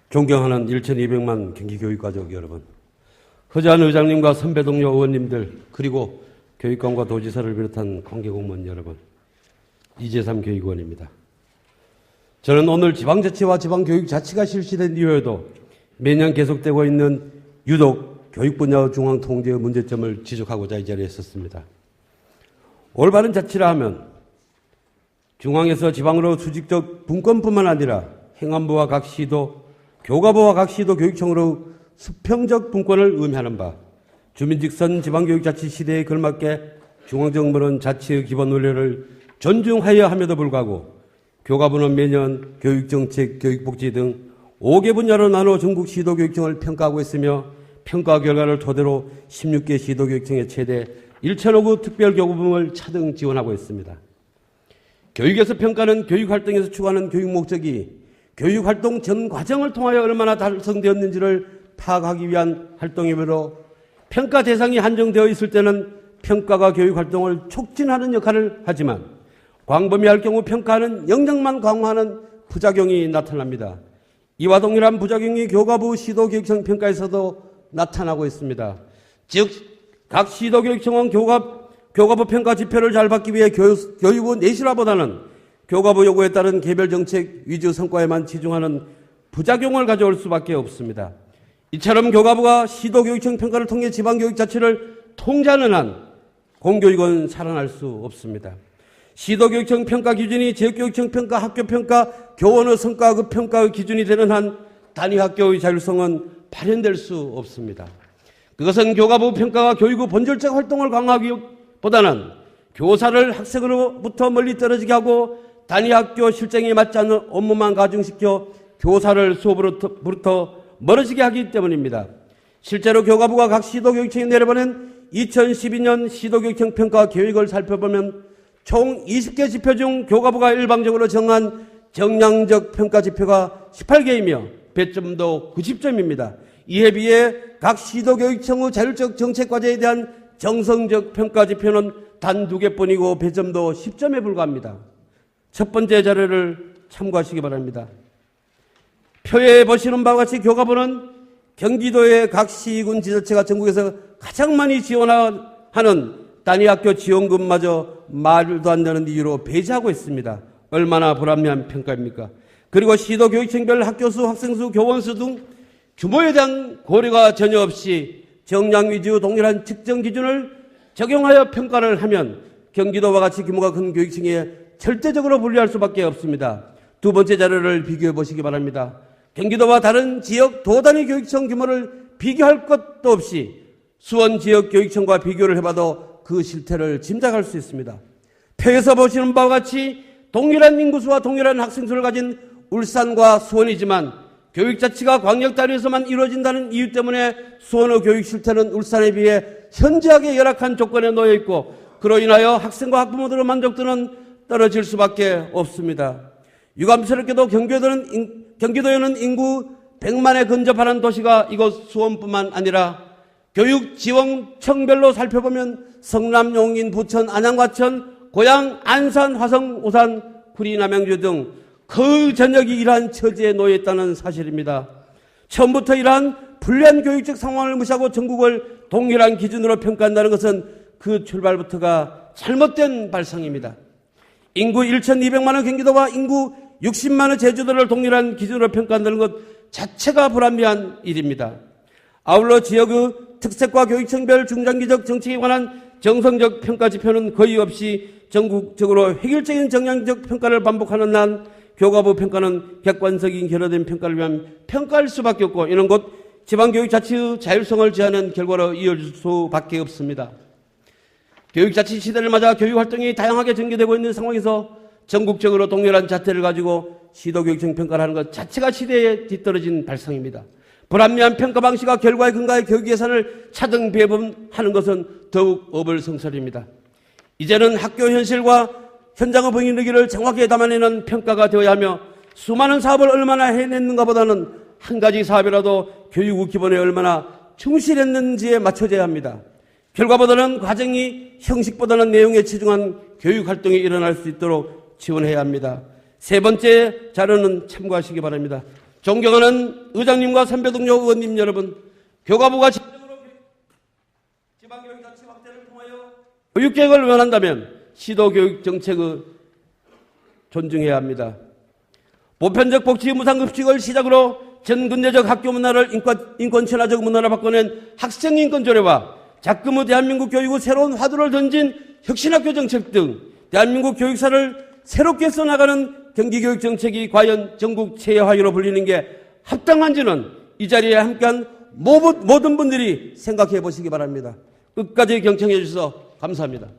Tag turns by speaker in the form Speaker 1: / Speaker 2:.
Speaker 1: 존경하는 1,200만 경기교육가족 여러분, 허재한 의장님과 선배 동료 의원님들, 그리고 교육감과 도지사를 비롯한 관계공무원 여러분, 이재삼 교육원입니다. 저는 오늘 지방자치와 지방교육자치가 실시된 이후에도 매년 계속되고 있는 유독 교육 분야 중앙통제의 문제점을 지적하고자 이 자리에 섰습니다. 올바른 자치라 하면 중앙에서 지방으로 수직적 분권뿐만 아니라 행안부와 각 시도, 교과부와 각 시도 교육청으로 수평적 분권을 의미하는 바, 주민직선 지방교육자치 시대에 걸맞게 중앙정부는 자치의 기본 원리를 존중하여야 함에도 불구하고 교과부는 매년 교육정책, 교육복지 등 5개 분야로 나눠 전국 시도교육청을 평가하고 있으며 평가 결과를 토대로 16개 시도교육청에 최대 1,005구 특별교부금을 차등 지원하고 있습니다. 교육에서 평가는 교육활동에서 추구하는 교육 목적이 교육활동 전 과정을 통하여 얼마나 달성되었는지를 파악하기 위한 활동이므로 평가 대상이 한정되어 있을 때는 평가가 교육활동을 촉진하는 역할을 하지만 광범위할 경우 평가는 역량만 강화하는 부작용이 나타납니다. 이와 동일한 부작용이 교과부 시도교육청 평가에서도 나타나고 있습니다. 즉, 각 시도교육청은 교과부 평가 지표를 잘 받기 위해 교육부 내실화보다는 교과부 요구에 따른 개별 정책 위주 성과에만 치중하는 부작용을 가져올 수밖에 없습니다. 이처럼 교과부가 시도교육청 평가를 통해 지방교육자치를 통제하는 한 공교육은 살아날 수 없습니다. 시도교육청 평가 기준이 지역교육청 평가, 학교평가, 교원의 성과급 평가의 기준이 되는 한 단위학교의 자율성은 발현될 수 없습니다. 그것은 교과부 평가가 교육의 본질적 활동을 강화하기보다는 교사를 학생으로부터 멀리 떨어지게 하고 단위학교 실정에 맞지 않는 업무만 가중시켜 교사를 수업으로부터 멀어지게 하기 때문입니다. 실제로 교과부가 각 시도교육청에 내려보낸 2012년 시도교육청 평가 계획을 살펴보면 총 20개 지표 중 교과부가 일방적으로 정한 정량적 평가 지표가 18개이며 배점도 90점입니다. 이에 비해 각 시도교육청의 자율적 정책과제에 대한 정성적 평가 지표는 단 2개뿐이고 배점도 10점에 불과합니다. 첫 번째 자료를 참고하시기 바랍니다. 표에 보시는 바와 같이 교과부는 경기도의 각 시군 지자체가 전국에서 가장 많이 지원하는 단위학교 지원금마저 말도 안 되는 이유로 배제하고 있습니다. 얼마나 불합리한 평가입니까? 그리고 시도교육청별 학교수, 학생수, 교원수 등 규모에 대한 고려가 전혀 없이 정량 위주 동일한 측정 기준을 적용하여 평가를 하면 경기도와 같이 규모가 큰 교육청에 절대적으로 불리할 수밖에 없습니다. 두 번째 자료를 비교해 보시기 바랍니다. 경기도와 다른 지역 도단위 교육청 규모를 비교할 것도 없이 수원 지역 교육청과 비교를 해봐도 그 실태를 짐작할 수 있습니다. 표에서 보시는 바와 같이 동일한 인구수와 동일한 학생수를 가진 울산과 수원이지만 교육자치가 광역단위에서만 이루어진다는 이유 때문에 수원의 교육 실태는 울산에 비해 현저하게 열악한 조건에 놓여 있고 그로 인하여 학생과 학부모들의 만족도는 떨어질 수밖에 없습니다. 유감스럽게도 경기도에는 인구 100만에 근접하는 도시가 이곳 수원뿐만 아니라 교육지원청별로 살펴보면 성남, 용인, 부천, 안양, 과천, 고양, 안산, 화성, 오산, 구리, 남양주 등 거의 전역이 이러한 처지에 놓여 있다는 사실입니다. 처음부터 이러한 불리한 교육적 상황을 무시하고 전국을 동일한 기준으로 평가한다는 것은 그 출발부터가 잘못된 발상입니다. 인구 1,200만의 경기도와 인구 60만의 제주도를 동일한 기준으로 평가한다는 것 자체가 불합리한 일입니다. 아울러 지역의 특색과 교육청별 중장기적 정책에 관한 정성적 평가 지표는 거의 없이 전국적으로 획일적인 정량적 평가를 반복하는 한 교과부 평가는 객관적인 결여된 평가를 위한 평가할 수밖에 없고 이는 곧 지방교육자치의 자율성을 제한하는 결과로 이어질 수밖에 없습니다. 교육자치 시대를 맞아 교육활동이 다양하게 전개되고 있는 상황에서 전국적으로 동일한 잣대를 가지고 시도교육청 평가를 하는 것 자체가 시대에 뒤떨어진 발상입니다. 불합리한 평가 방식과 결과에 근거해 교육 예산을 차등 배분하는 것은 더욱 어불성설입니다. 이제는 학교 현실과 현장의 분위기를 정확하게 담아내는 평가가 되어야 하며 수많은 사업을 얼마나 해냈는가 보다는 한 가지 사업이라도 교육의 기본에 얼마나 충실했는지에 맞춰져야 합니다. 결과보다는 과정이 형식보다는 내용에 치중한 교육활동이 일어날 수 있도록 지원해야 합니다. 세 번째 자료는 참고하시기 바랍니다. 존경하는 의장님과 선배 동료 의원님 여러분, 교과부가 진정으로 지방교육자치 확대를 통하여 교육계획을 원한다면 시도교육 정책을 존중해야 합니다. 보편적 복지 무상급식을 시작으로 전근대적 학교 문화를 인권친화적 문화로 바꿔낸 학생인권조례와 작금 후 대한민국 교육의 새로운 화두를 던진 혁신학교 정책 등 대한민국 교육사를 새롭게 써나가는 경기교육정책이 과연 전국 최화위로 불리는 게 합당한지는 이 자리에 함께한 모든 분들이 생각해 보시기 바랍니다. 끝까지 경청해 주셔서 감사합니다.